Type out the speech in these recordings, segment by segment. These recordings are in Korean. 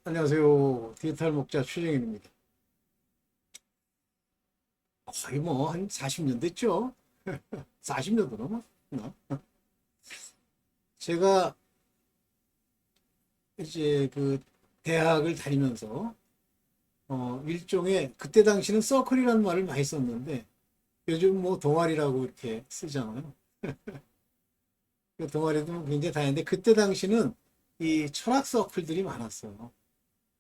안녕하세요. 디지털 목자 최정현입니다. 거의 뭐 한 40년 됐죠? 40년도 넘었나? 제가 이제 그 대학을 다니면서 일종의 그때 당시는 서클이라는 말을 많이 썼는데 요즘 뭐 동아리라고 이렇게 쓰잖아요. 그 동아리도 뭐 굉장히 다양한데 그때 당시는 이 철학 서클들이 많았어요.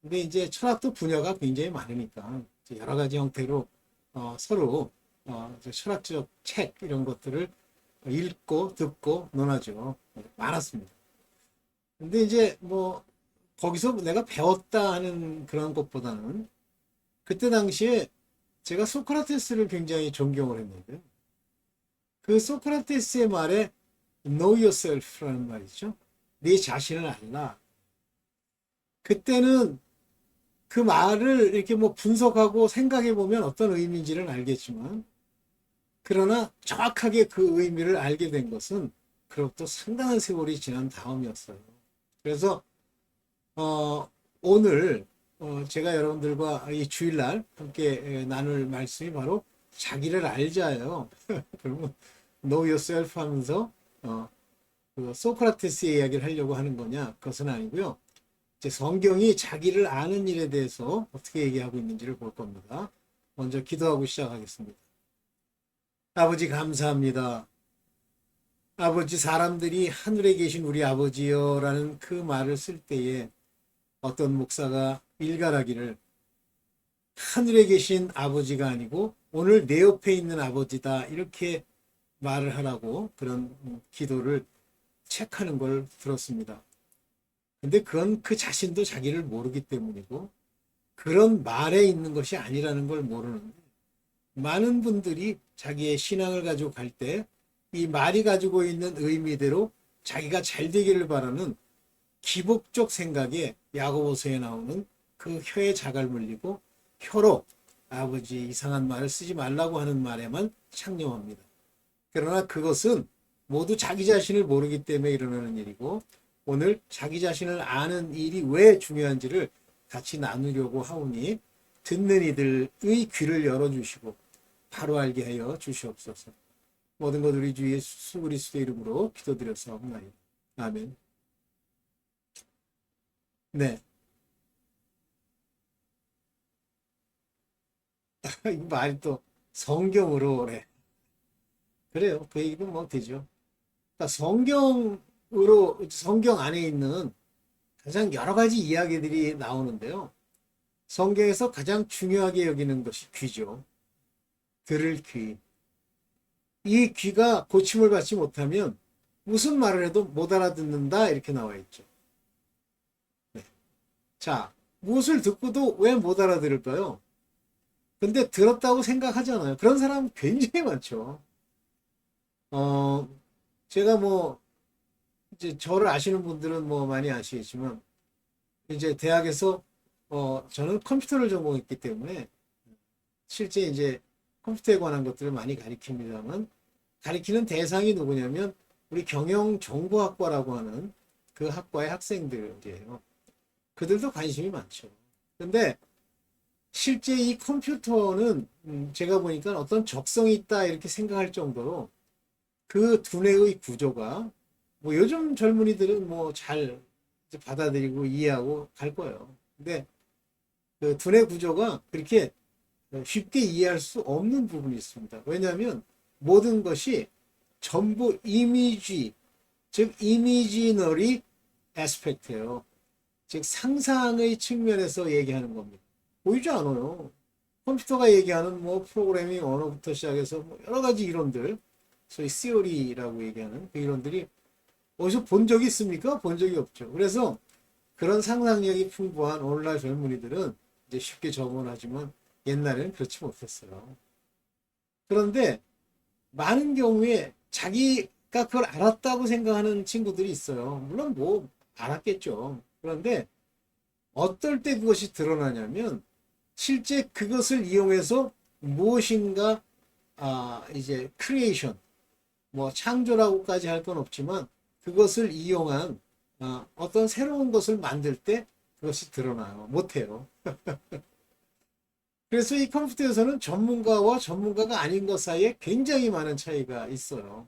근데 이제 철학도 분야가 굉장히 많으니까 이제 여러 가지 형태로 서로 이제 철학적 책 이런 것들을 읽고 듣고 논하죠. 많았습니다. 근데 이제 뭐 거기서 내가 배웠다 하는 그런 것보다는 그때 당시에 제가 소크라테스를 굉장히 존경을 했는데요. 그 소크라테스의 말에 Know yourself라는 말이죠. 네 자신을 알라. 그때는 그 말을 이렇게 뭐 분석하고 생각해 보면 어떤 의미인지는 알겠지만, 그러나 정확하게 그 의미를 알게 된 것은 그로부터 상당한 세월이 지난 다음이었어요. 그래서 오늘 제가 여러분들과 이 주일날 함께 나눌 말씀이 바로 자기를 알자예요. 그러면 Know yourself 하면서 그 소크라테스의 이야기를 하려고 하는 거냐? 그것은 아니고요. 이제 성경이 자기를 아는 일에 대해서 어떻게 얘기하고 있는지를 볼 겁니다. 먼저 기도하고 시작하겠습니다. 아버지 감사합니다. 아버지 사람들이 하늘에 계신 우리 아버지여라는 그 말을 쓸 때에 어떤 목사가 일갈하기를 하늘에 계신 아버지가 아니고 오늘 내 옆에 있는 아버지다 이렇게 말을 하라고 그런 기도를 책하는 걸 들었습니다. 근데 그건 그 자신도 자기를 모르기 때문이고 그런 말에 있는 것이 아니라는 걸 모르는데 많은 분들이 자기의 신앙을 가지고 갈 때 이 말이 가지고 있는 의미대로 자기가 잘 되기를 바라는 기복적 생각에 야고보서에 나오는 그 혀에 자갈 물리고 혀로 아버지 이상한 말을 쓰지 말라고 하는 말에만 창념합니다. 그러나 그것은 모두 자기 자신을 모르기 때문에 일어나는 일이고 오늘 자기 자신을 아는 일이 왜 중요한지를 같이 나누려고 하오니 듣는 이들의 귀를 열어주시고 바로 알게 하여 주시옵소서. 모든 것 우리 주 예수 그리스도의 이름으로 기도드렸사옵나이다. 아멘. 네. 이 말이 또 성경으로 그래. 그래요. 그 얘기도 뭐 되죠. 그러니까 성경 안에 있는 가장 여러 가지 이야기들이 나오는데요. 성경에서 가장 중요하게 여기는 것이 귀죠. 들을 귀. 이 귀가 고침을 받지 못하면 무슨 말을 해도 못 알아듣는다 이렇게 나와 있죠. 네. 자, 무엇을 듣고도 왜 못 알아들을까요? 근데 들었다고 생각하잖아요. 그런 사람 굉장히 많죠. 어, 제가 뭐 이제 저를 아시는 분들은 뭐 많이 아시겠지만 이제 대학에서 저는 컴퓨터를 전공했기 때문에 실제 이제 컴퓨터에 관한 것들을 많이 가리킵니다만 가리키는 대상이 누구냐면 우리 경영정보학과라고 하는 그 학과의 학생들이에요. 그들도 관심이 많죠. 근데 실제 이 컴퓨터는 제가 보니까 어떤 적성이 있다 이렇게 생각할 정도로 그 두뇌의 구조가 뭐 요즘 젊은이들은 뭐 잘 받아들이고 이해하고 갈 거예요. 근데 그 두뇌 구조가 그렇게 쉽게 이해할 수 없는 부분이 있습니다. 왜냐하면 모든 것이 전부 이미지, 즉 이미지너리 애스펙트예요. 즉 상상의 측면에서 얘기하는 겁니다. 보이지 않아요. 컴퓨터가 얘기하는 뭐 프로그래밍 언어부터 시작해서 뭐 여러 가지 이론들, 소위 시오리라고 얘기하는 그 이론들이 어디서 본 적이 있습니까? 본 적이 없죠. 그래서 그런 상상력이 풍부한 오늘날 젊은이들은 이제 쉽게 적응하지만 옛날에는 그렇지 못했어요. 그런데 많은 경우에 자기가 그걸 알았다고 생각하는 친구들이 있어요. 물론 뭐 알았겠죠. 그런데 어떨 때 그것이 드러나냐면 실제 그것을 이용해서 무엇인가 이제 크리에이션 뭐 창조라고까지 할 건 없지만 그것을 이용한 어떤 새로운 것을 만들 때 그것이 드러나요. 못해요. 그래서 이 컴퓨터에서는 전문가와 전문가가 아닌 것 사이에 굉장히 많은 차이가 있어요.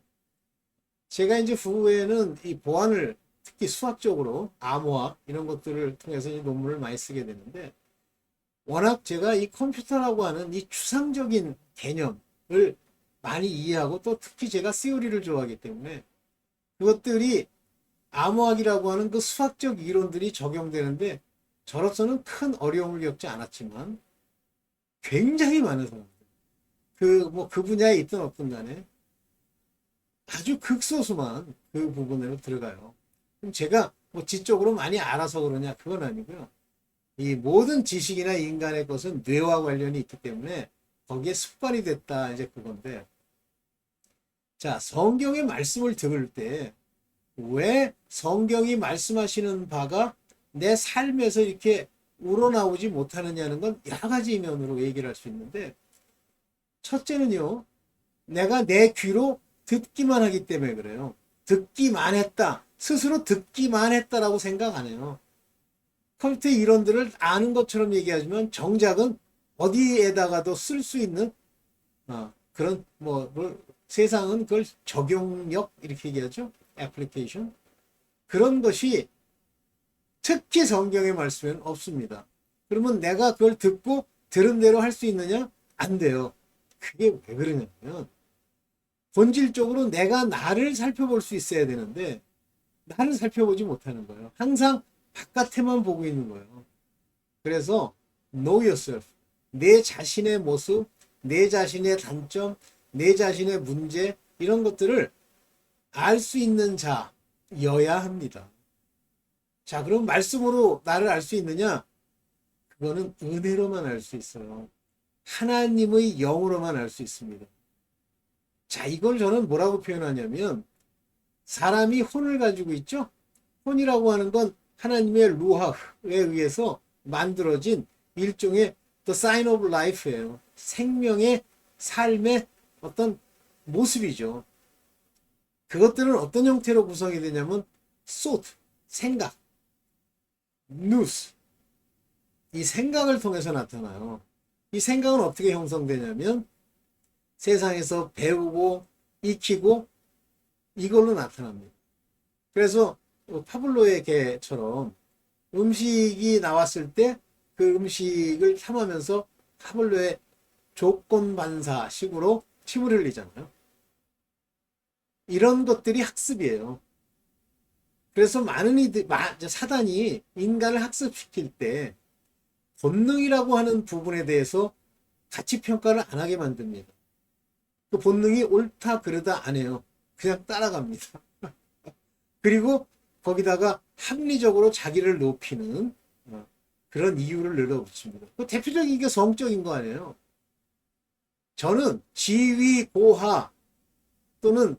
제가 이제 후에는 이 보안을 특히 수학적으로 암호화 이런 것들을 통해서 이 논문을 많이 쓰게 되는데 워낙 제가 이 컴퓨터라고 하는 이 추상적인 개념을 많이 이해하고 또 특히 제가 시오리를 좋아하기 때문에 그것들이 암호학이라고 하는 그 수학적 이론들이 적용되는데 저로서는 큰 어려움을 겪지 않았지만 굉장히 많은 사람들 그 분야에 있든 없든 간에 아주 극소수만 그 부분으로 들어가요. 그럼 제가 뭐 지적으로 많이 알아서 그러냐 그건 아니고요. 이 모든 지식이나 인간의 것은 뇌와 관련이 있기 때문에 거기에 습관이 됐다 이제 그건데 자 성경의 말씀을 들을 때 왜 성경이 말씀하시는 바가 내 삶에서 이렇게 우러나오지 못하느냐는 건 여러 가지 면으로 얘기를 할 수 있는데 첫째는요 내가 내 귀로 듣기만 하기 때문에 그래요. 듣기만 했다. 스스로 듣기만 했다라고 생각 안 해요. 컴퓨터 이론들을 아는 것처럼 얘기하지만 정작은 어디에다가도 쓸 수 있는 그런 세상은 그걸 적용력 이렇게 얘기하죠. 애플리케이션. 그런 것이 특히 성경의 말씀에는 없습니다. 그러면 내가 그걸 듣고 들은 대로 할 수 있느냐? 안 돼요. 그게 왜 그러냐면 본질적으로 내가 나를 살펴볼 수 있어야 되는데 나를 살펴보지 못하는 거예요. 항상 바깥에만 보고 있는 거예요. 그래서 know yourself. 내 자신의 모습, 내 자신의 단점, 내 자신의 문제 이런 것들을 알 수 있는 자여야 합니다. 자, 그럼 말씀으로 나를 알 수 있느냐? 그거는 은혜로만 알 수 있어요. 하나님의 영으로만 알 수 있습니다. 자, 이걸 저는 뭐라고 표현하냐면 사람이 혼을 가지고 있죠? 혼이라고 하는 건 하나님의 루하에 의해서 만들어진 일종의 the sign of life예요. 생명의 삶의 어떤 모습이죠. 그것들은 어떤 형태로 구성이 되냐면 thought, 생각, nous, 이 생각을 통해서 나타나요. 이 생각은 어떻게 형성되냐면 세상에서 배우고 익히고 이걸로 나타납니다. 그래서 파블로의 개처럼 음식이 나왔을 때 그 음식을 탐하면서 파블로의 조건반사식으로 침을 흘리잖아요. 이런 것들이 학습이에요. 그래서 많은 사단이 인간을 학습시킬 때 본능이라고 하는 부분에 대해서 가치 평가를 안 하게 만듭니다. 그 본능이 옳다 그르다 안 해요. 그냥 따라갑니다. 그리고 거기다가 합리적으로 자기를 높이는 그런 이유를 늘어붙입니다. 그 대표적인 게 성적인 거 아니에요. 저는 지위, 고하 또는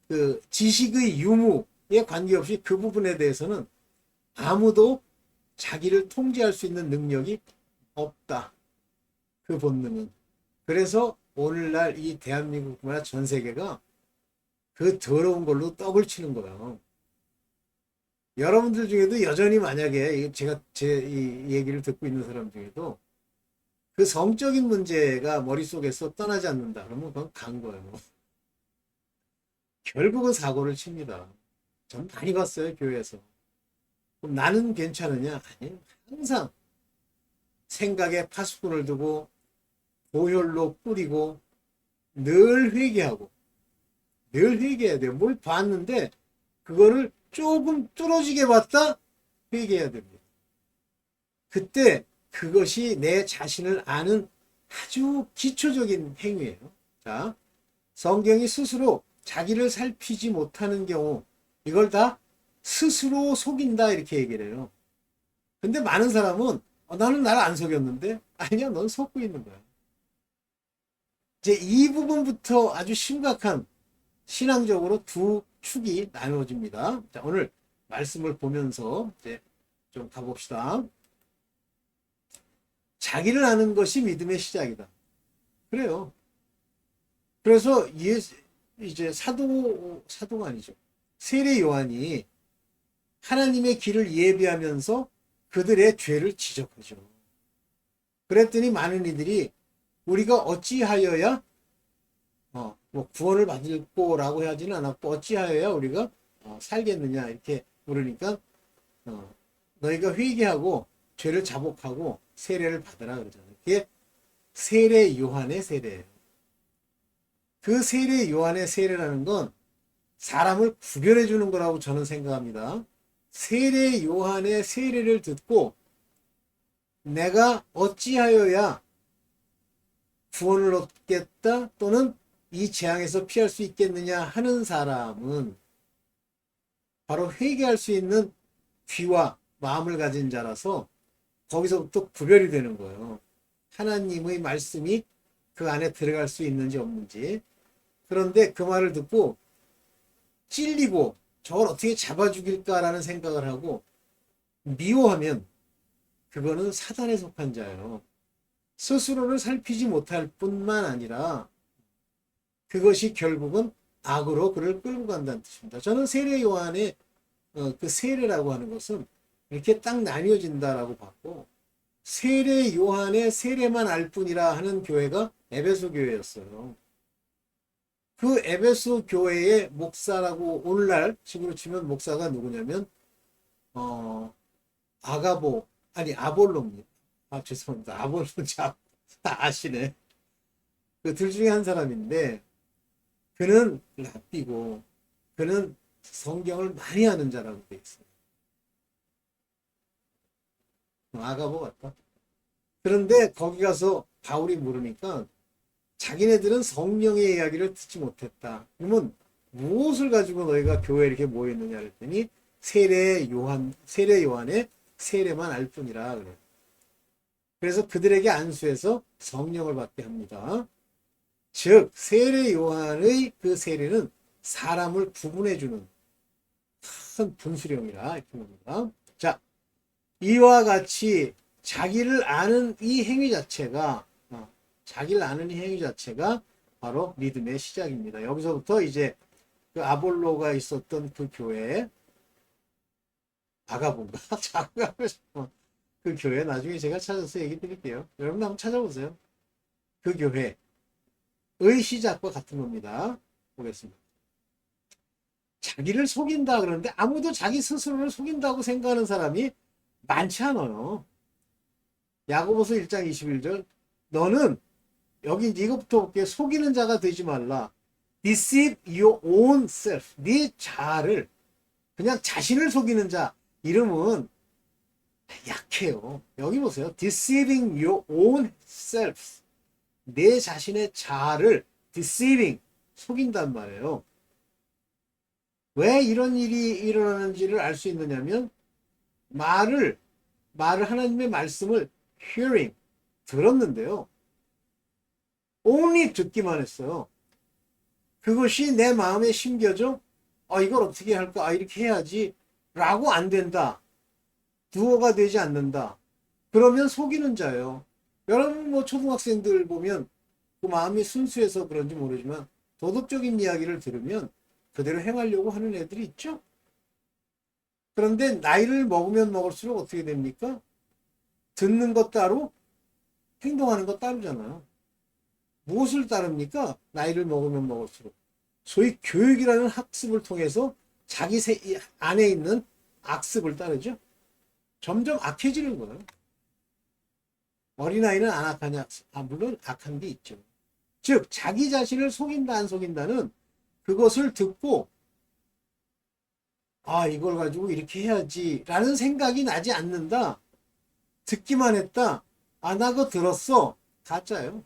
그 지식의 유무에 관계없이 그 부분에 대해서는 아무도 자기를 통제할 수 있는 능력이 없다. 그 본능은. 그래서 오늘날 이 대한민국이나 전 세계가 그 더러운 걸로 떡을 치는 거예요. 여러분들 중에도 여전히 만약에 제가 이 얘기를 듣고 있는 사람 중에도 그 성적인 문제가 머릿속에서 떠나지 않는다. 그러면 그건 간 거예요. 결국은 사고를 칩니다. 전 많이 봤어요, 교회에서. 그럼 나는 괜찮으냐? 아니, 항상 생각에 파수꾼을 두고 보혈로 뿌리고 늘 회개하고 늘 회개해야 돼요. 뭘 봤는데 그거를 조금 뚫어지게 봤다? 회개해야 됩니다. 그때 그것이 내 자신을 아는 아주 기초적인 행위예요. 자, 성경이 스스로 자기를 살피지 못하는 경우 이걸 다 스스로 속인다 이렇게 얘기를 해요. 근데 많은 사람은 나는 나를 안 속였는데 아니야 넌 속고 있는 거야. 이제 이 부분부터 아주 심각한 신앙적으로 두 축이 나누어집니다. 자, 오늘 말씀을 보면서 이제 좀 가봅시다. 자기를 아는 것이 믿음의 시작이다. 그래요. 그래서 이제 사도가 아니죠. 세례 요한이 하나님의 길을 예비하면서 그들의 죄를 지적하죠. 그랬더니 많은 이들이 우리가 어찌하여야 뭐 구원을 받을 거라고 하지는 않았고 어찌하여야 우리가 살겠느냐 이렇게 물으니까 너희가 회개하고 죄를 자복하고 세례를 받으라 그러잖아요. 그게 세례 요한의 세례예요. 그 세례 요한의 세례라는 건 사람을 구별해 주는 거라고 저는 생각합니다. 세례 요한의 세례를 듣고 내가 어찌하여야 구원을 얻겠다 또는 이 재앙에서 피할 수 있겠느냐 하는 사람은 바로 회개할 수 있는 귀와 마음을 가진 자라서 거기서부터 구별이 되는 거예요. 하나님의 말씀이 그 안에 들어갈 수 있는지 없는지. 그런데 그 말을 듣고 찔리고 저걸 어떻게 잡아 죽일까라는 생각을 하고 미워하면 그거는 사단에 속한 자예요. 스스로를 살피지 못할 뿐만 아니라 그것이 결국은 악으로 그를 끌고 간다는 뜻입니다. 저는 세례 요한의 그 세례라고 하는 것은 이렇게 딱 나뉘어진다라고 봤고 세례 요한의 세례만 알 뿐이라 하는 교회가 에베소 교회였어요. 그 에베소 교회의 목사라고 오늘날 식으로 치면 목사가 누구냐면 아가보 아니 아볼로입니다. 죄송합니다. 아볼로 참 아시네. 그 둘 중에 한 사람인데 그는 랍비고 그는 성경을 많이 아는 자라고 돼 있어요. 아가보 같다. 그런데 거기 가서 바울이 물으니까 자기네들은 성령의 이야기를 듣지 못했다. 그러면 무엇을 가지고 너희가 교회에 이렇게 모였느냐 그랬더니 세례 요한의 세례만 알 뿐이라 그래요. 그래서 그들에게 안수해서 성령을 받게 합니다. 즉 세례 요한의 그 세례는 사람을 구분해주는 큰 분수령이라 이렇게 봅니다. 자, 이와 같이 자기를 아는 이 행위 자체가 바로 믿음의 시작입니다. 여기서부터 이제 그 아볼로가 있었던 그 교회 아가본가 그 교회 나중에 제가 찾아서 얘기 드릴게요. 여러분 한번 찾아보세요. 그 교회의 시작과 같은 겁니다. 보겠습니다. 자기를 속인다 그러는데 아무도 자기 스스로를 속인다고 생각하는 사람이 많지 않아요. 야고보서 1장 21절 너는 여기 이것부터 볼게요. 속이는 자가 되지 말라. Deceive your own self. 네 자아를 그냥 자신을 속이는 자 이름은 약해요. 여기 보세요. Deceiving your own self. 내 자신의 자아를 deceiving 속인단 말이에요. 왜 이런 일이 일어나는지를 알 수 있느냐면 말을 하나님의 말씀을 hearing 들었는데요. only 듣기만 했어요. 그것이 내 마음에 심겨져 이걸 어떻게 할까? 이렇게 해야지 라고 안 된다. 두어가 되지 않는다. 그러면 속이는 자예요. 여러분 뭐 초등학생들 보면 그 마음이 순수해서 그런지 모르지만 도덕적인 이야기를 들으면 그대로 행하려고 하는 애들이 있죠. 그런데 나이를 먹으면 먹을수록 어떻게 됩니까? 듣는 것 따로 행동하는 것 따르잖아요. 무엇을 따릅니까? 나이를 먹으면 먹을수록. 소위 교육이라는 학습을 통해서 자기 안에 있는 악습을 따르죠. 점점 악해지는 거예요. 어린아이는 안 악하냐? 물론 악한 게 있죠. 즉 자기 자신을 속인다 안 속인다는 그것을 듣고 이걸 가지고 이렇게 해야지 라는 생각이 나지 않는다. 듣기만 했다. 나 그거 들었어. 가짜예요.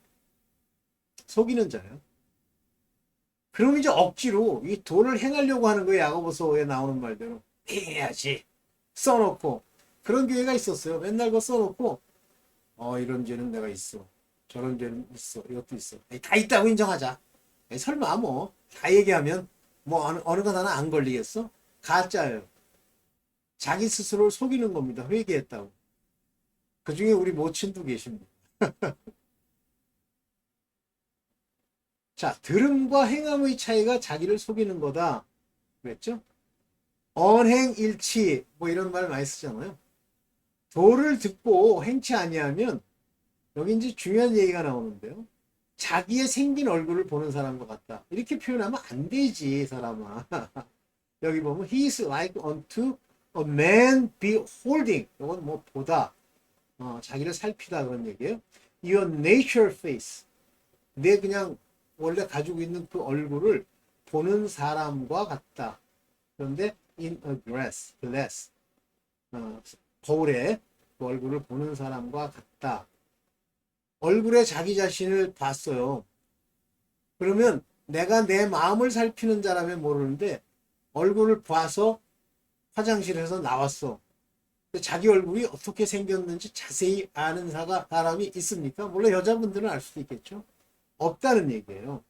속이는 자예요. 그럼 이제 억지로 이 도를 행하려고 하는 거예요. 야고보서에 나오는 말대로 해야지 써놓고. 그런 교회가 있었어요. 맨날 그거 써놓고 이런 죄는 내가 있어. 저런 죄는 있어. 이것도 있어. 다 있다고 인정하자. 설마 뭐 다 얘기하면 뭐 어느 것 하나 안 걸리겠어? 가짜예요. 자기 스스로를 속이는 겁니다. 회개했다고. 그중에 우리 모친도 계십니다. 자, 들음과 행함의 차이가 자기를 속이는 거다. 그랬죠? 언행일치 뭐 이런 말 많이 쓰잖아요. 도를 듣고 행치 아니하면 여기 이제 중요한 얘기가 나오는데요. 자기의 생긴 얼굴을 보는 사람과 같다. 이렇게 표현하면 안 되지, 사람아. 여기 보면 he is like unto a man beholding. 이건 뭐 보다, 자기를 살피다 그런 얘기예요. Your nature face. 내 그냥 원래 가지고 있는 그 얼굴을 보는 사람과 같다. 그런데 in a glass, 거울에 그 얼굴을 보는 사람과 같다. 얼굴에 자기 자신을 봤어요. 그러면 내가 내 마음을 살피는 자라면 모르는데 얼굴을 봐서 화장실에서 나왔어. 자기 얼굴이 어떻게 생겼는지 자세히 아는 사람이 있습니까? 물론 여자분들은 알 수도 있겠죠. 없다는 얘기예요.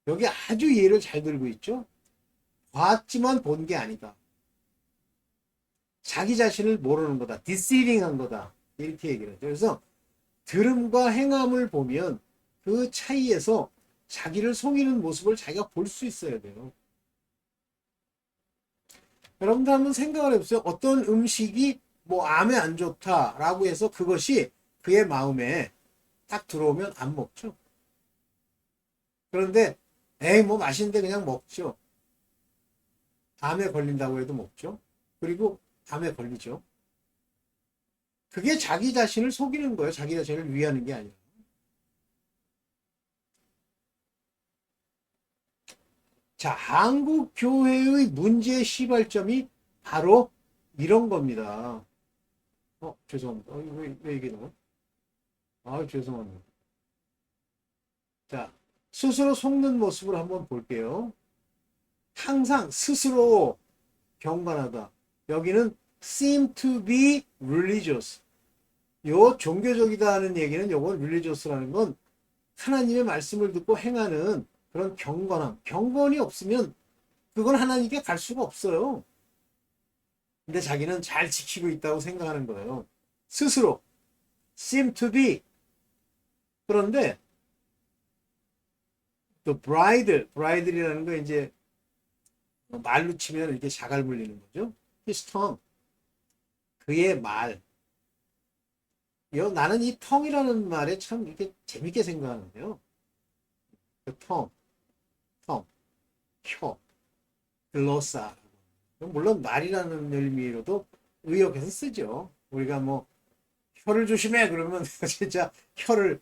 여기 아주 이해를 잘 들고 있죠. 봤지만 본 게 아니다. 자기 자신을 모르는 거다. 디시빙한 거다. 이렇게 얘기를 하죠. 그래서 들음과 행함을 보면 그 차이에서 자기를 속이는 모습을 자기가 볼 수 있어야 돼요. 여러분들 한번 생각을 해보세요. 어떤 음식이 뭐 암에 안 좋다라고 해서 그것이 그의 마음에 딱 들어오면 안 먹죠. 그런데 에이 뭐 맛있는데 그냥 먹죠. 암에 걸린다고 해도 먹죠. 그리고 암에 걸리죠. 그게 자기 자신을 속이는 거예요. 자기 자신을 위하는 게 아니라. 자, 한국 교회의 문제의 시발점이 바로 이런 겁니다. 죄송합니다. 왜 이게 나와? 죄송합니다. 자, 스스로 속는 모습을 한번 볼게요. 항상 스스로 경건하다. 여기는 seem to be religious. 요 종교적이다 하는 얘기는 요건 religious라는 건 하나님의 말씀을 듣고 행하는 그런 경건함. 경건이 없으면 그건 하나님께 갈 수가 없어요. 근데 자기는 잘 지키고 있다고 생각하는 거예요. 스스로. seem to be. 그런데 또 bride이라는 거 이제 말로 치면 이렇게 자갈 물리는 거죠. his tongue. 그의 말. 나는 이 tongue이라는 말에 참 이렇게 재밌게 생각하는데요. 그 tongue, 혀, 글로사. 물론 말이라는 의미로도 의역해서 쓰죠. 우리가 뭐 혀를 조심해 그러면 진짜 혀를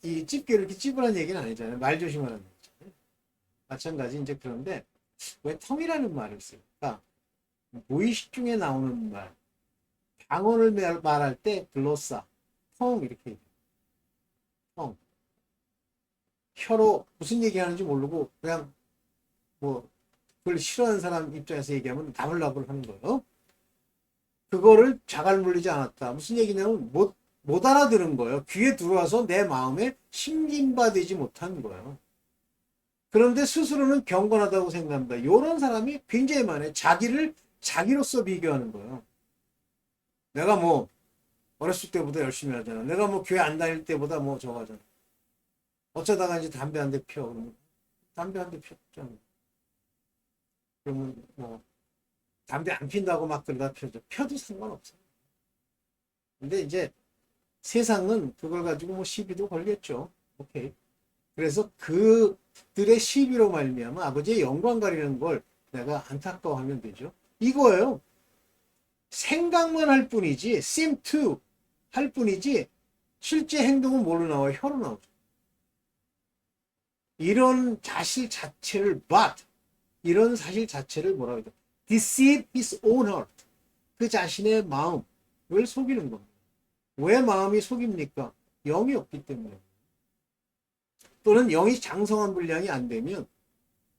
이 집게를 이렇게 찝으라는 얘기는 아니잖아요. 말 조심하라는 얘기잖아요. 마찬가지 이제 그런데 왜 tongue이라는 말을 쓸까? 무의식 중에 나오는 말. 방언을 말할 때 글로사, tongue 이렇게 얘기해요. tongue. 혀로 무슨 얘기하는지 모르고 그냥 뭐 그걸 싫어하는 사람 입장에서 얘기하면 나불나불 하는 거예요. 그거를 자갈 물리지 않았다. 무슨 얘기냐면 못 알아들은 거예요. 귀에 들어와서 내 마음에 심김바되지 못한 거예요. 그런데 스스로는 경건하다고 생각합니다. 이런 사람이 굉장히 많아요. 자기를 자기로서 비교하는 거예요. 내가 뭐 어렸을 때보다 열심히 하잖아. 내가 뭐 교회 안 다닐 때보다 뭐 저거 하잖아. 어쩌다가 이제 담배 한 대 펴. 그러면 담배 한 대 폈잖아. 그러면 뭐 담배 안 핀다고 막 그러다 펴죠. 펴도 상관없어요. 근데 이제 세상은 그걸 가지고 뭐 시비도 걸겠죠. 오케이. 그래서 그들의 시비로 말미암아 아버지의 영광 가리는 걸 내가 안타까워하면 되죠. 이거예요. 생각만 할 뿐이지, seem to 할 뿐이지, 실제 행동은 뭘로 나와요? 혀로 나오죠. 이런 사실 자체를 이런 사실 자체를 뭐라고 해야 deceive his own heart. 그 자신의 마음을 속이는 겁니다. 왜 마음이 속입니까? 영이 없기 때문에. 또는 영이 장성한 분량이 안 되면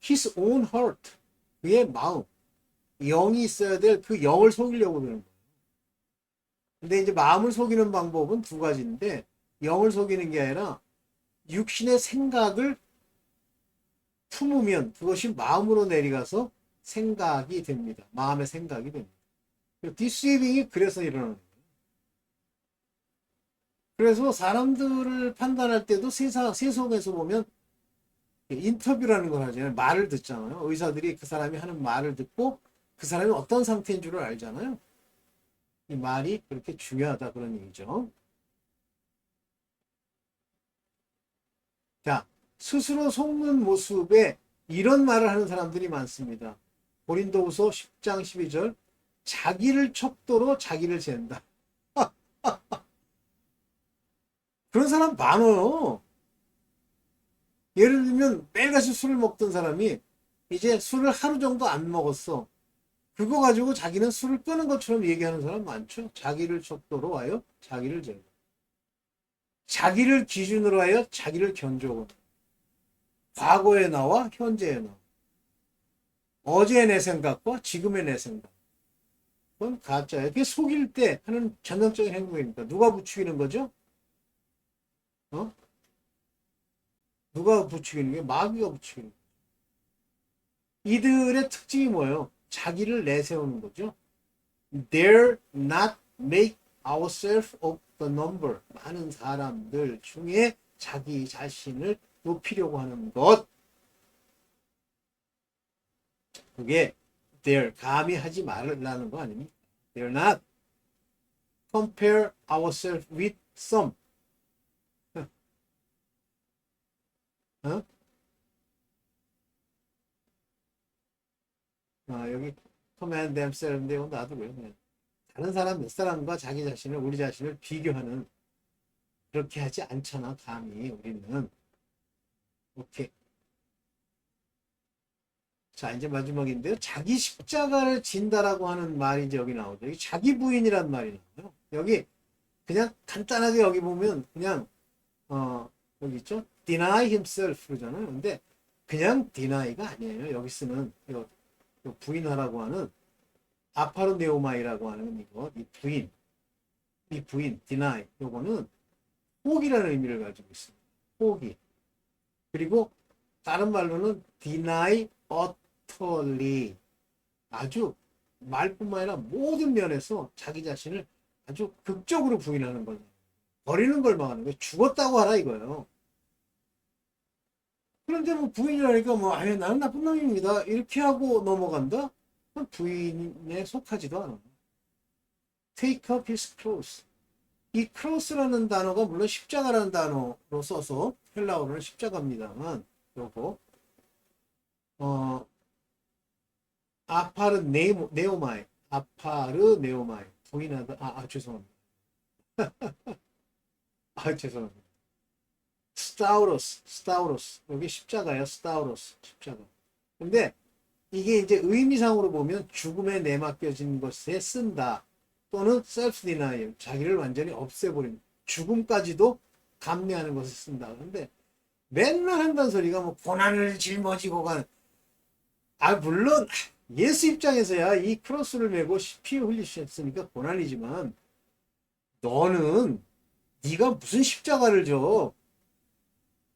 his own heart, 그의 마음, 영이 있어야 될 그 영을 속이려고 그러는 거예요. 근데 이제 마음을 속이는 방법은 두 가지인데 영을 속이는 게 아니라 육신의 생각을 품으면 그것이 마음으로 내려가서 생각이 됩니다. 마음의 생각이 됩니다. 디스이빙이 그래서 일어나는 거예요. 그래서 사람들을 판단할 때도 세속에서 보면 인터뷰라는 걸 하잖아요. 말을 듣잖아요. 의사들이 그 사람이 하는 말을 듣고 그 사람이 어떤 상태인 줄을 알잖아요. 이 말이 그렇게 중요하다 그런 얘기죠. 자, 스스로 속는 모습에 이런 말을 하는 사람들이 많습니다. 고린도후서 10장 12절 자기를 척도로 자기를 잰다. 그런 사람 많아요. 예를 들면 매일같이 술을 먹던 사람이 이제 술을 하루 정도 안 먹었어. 그거 가지고 자기는 술을 끄는 것처럼 얘기하는 사람 많죠. 자기를 척도로 하여 자기를 잰다. 자기를 기준으로 하여 자기를 견적은 과거의 나와 현재의 나. 어제의 내 생각과 지금의 내 생각. 그건 가짜예요. 그게 속일 때 하는 전형적인 행동입니다. 누가 부추기는 거죠? 어? 누가 부추기는 게 마귀가 부추기는 거예요. 이들의 특징이 뭐예요? 자기를 내세우는 거죠. Dare not make ourselves of the number. 많은 사람들 중에 자기 자신을 높이려고 하는 것. 그게 dare, 감히 하지 말라는 거 아닙니까? Dare not compare ourselves with some. 어? 여기 command themselves인데 이건 놔두고요. 그냥. 다른 사람 몇 사람과 자기 자신을 우리 자신을 비교하는 그렇게 하지 않잖아. 감히 우리는. 오케이. 자, 이제 마지막인데요. 자기 십자가를 진다라고 하는 말이 이제 여기 나오죠. 여기 자기 부인이란 말이 나와요. 여기 그냥 간단하게 여기 보면 그냥 여기 있죠. deny himself 그러잖아요. 근데 그냥 deny가 아니에요. 여기 쓰는 요 부인하라고 하는 아파르네오마이라고 하는 이거 이 부인 deny 요거는 포기라는 의미를 가지고 있습니다. 포기. 그리고 다른 말로는 deny utterly 아주 말뿐만 아니라 모든 면에서 자기 자신을 아주 극적으로 부인하는 거예요. 버리는 걸 막하는 거예요. 죽었다고 하라 이거예요. 그런데 뭐 부인이라니까 뭐 아예 나는 나쁜 놈입니다. 이렇게 하고 넘어간다? 그건 부인에 속하지도 않아. Take up his cross. 이 크로스라는 단어가 물론 십자가라는 단어로 써서 헬라어로는 십자가입니다만 요거 아파르 네오마이 아파르 네오마이 부인하다 죄송합니다. 죄송합니다. 스타우로스 여기 십자가예요. 스타우로스 십자가. 근데 이게 이제 의미상으로 보면 죽음에 내맡겨진 것에 쓴다 또는 self denial 자기를 완전히 없애버린 죽음까지도 감내하는 것을 쓴다. 그런데 맨날 한다는 소리가 뭐 고난을 짊어지고 가는 물론 예수 입장에서야 이 크로스를 메고 피 흘리셨으니까 고난이지만 너는 네가 무슨 십자가를 져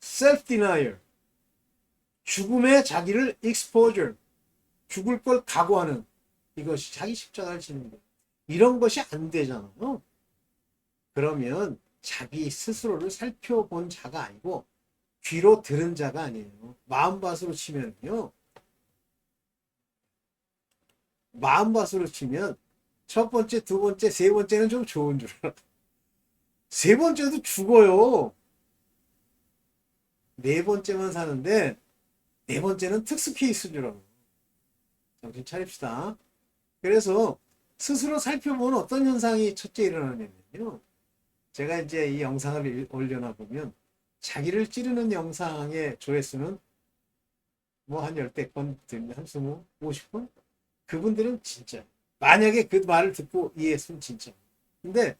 self denial 죽음의 자기를 exposure 죽을 걸 각오하는 이것이 자기 십자가를 지는 거예요. 이런 것이 안 되잖아요. 그러면 자기 스스로를 살펴본 자가 아니고 귀로 들은 자가 아니에요. 마음밭으로 치면요. 마음밭으로 치면 첫 번째, 두 번째, 세 번째는 좀 좋은 줄 알아. 세 번째도 죽어요. 네 번째만 사는데 네 번째는 특수 케이스인 줄 알아. 정신 차립시다. 그래서 스스로 살펴보는 어떤 현상이 첫째 일어나냐면요. 제가 이제 이 영상을 올려놔 보면 자기를 찌르는 영상의 조회수는 뭐 한 10대 건, 한 20, 50건? 그분들은 진짜 만약에 그 말을 듣고 이해했으면 진짜. 근데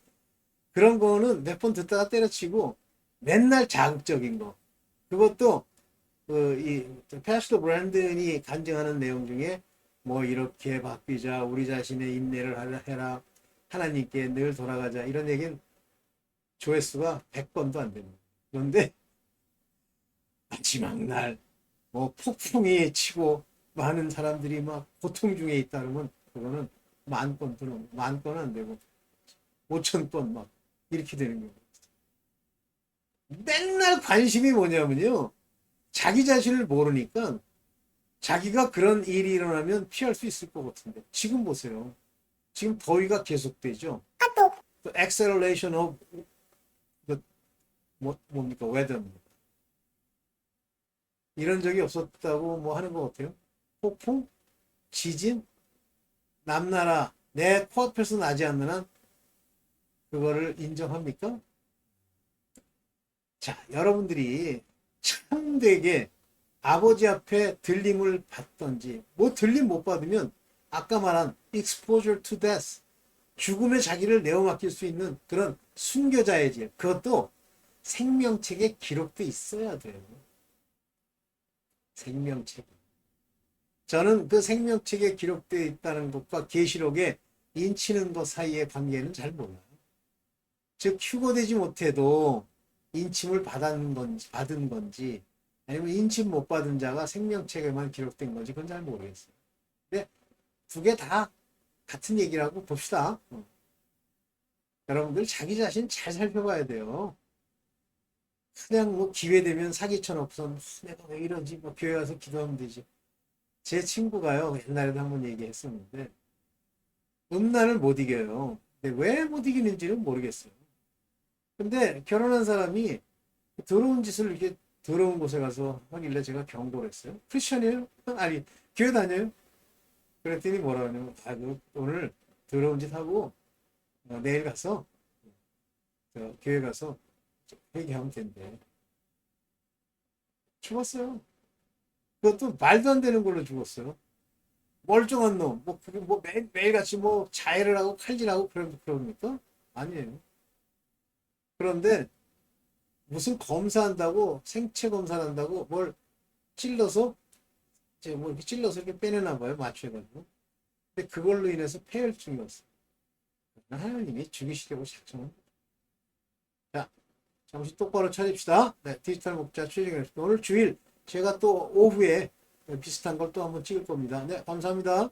그런 거는 몇 번 듣다가 때려치고 맨날 자극적인 거. 그것도 이 패스터 브랜든이 간증하는 내용 중에 뭐 이렇게 바뀌자 우리 자신의 인내를 해라 하나님께 늘 돌아가자 이런 얘기는 조회수가 100건도 안 됩니다. 그런데 마지막 날 뭐 폭풍이 치고 많은 사람들이 막 고통 중에 있다 그러면 그거는 만 건은 안 되고 5,000건 막 이렇게 되는 거예요. 맨날 관심이 뭐냐면요. 자기 자신을 모르니까 자기가 그런 일이 일어나면 피할 수 있을 것 같은데 지금 보세요. 지금 더위가 계속되죠. 또 acceleration of 뭡니까? weather. 이런 적이 없었다고 뭐 하는 것 같아요. 폭풍, 지진, 남나라 내 코앞에서 나지 않는 한 그거를 인정합니까? 자, 여러분들이 참되게 아버지 앞에 들림을 받던지 뭐 들림 못 받으면 아까 말한 exposure to death, 죽음에 자기를 내어 맡길 수 있는 그런 순교자의 질, 그것도 생명책에 기록돼 있어야 돼요. 생명책. 저는 그 생명책에 기록되어 있다는 것과 계시록에 인치는 것 사이의 관계는 잘 몰라요. 즉 휴거되지 못해도 인침을 받은 건지 아니면 인침 못 받은 자가 생명책에만 기록된 건지 그건 잘 모르겠어요. 근데 두 개 다 같은 얘기라고 봅시다. 여러분들 자기 자신 잘 살펴봐야 돼요. 그냥 뭐 기회 되면 사기쳐놓고선 내가 왜 이러지? 뭐 교회 와서 기도하면 되지. 제 친구가요, 옛날에도 한번 얘기했었는데, 음란을 못 이겨요. 근데 왜 못 이기는지는 모르겠어요. 근데 결혼한 사람이 더러운 짓을 이렇게 더러운 곳에 가서 하길래 제가 경고를 했어요. 크리스천이에요? 아니, 교회 다녀요? 그랬더니 뭐라 하냐면, 아, 너 오늘 더러운 짓 하고, 내일 가서, 교회 가서 회개하면 된대. 죽었어요. 그것도 말도 안 되는 걸로 죽었어요. 멀쩡한 놈, 뭐, 그게 뭐 매일같이 뭐 자해를 하고 칼질하고 그럽니까? 아니에요. 그런데 무슨 검사한다고, 생체 검사를 한다고 뭘 찔러서, 이제 뭐 이렇게 찔러서 이렇게 빼내나 봐요. 맞춰가지고. 근데 그걸로 인해서 폐혈증이 왔어요. 하나님이 죽이시려고 작정한. 자, 정신 똑바로 차립시다. 네, 디지털 목자 최진경입니다. 오늘 주일 제가 또 오후에 비슷한 걸 또 한번 찍을 겁니다. 네, 감사합니다.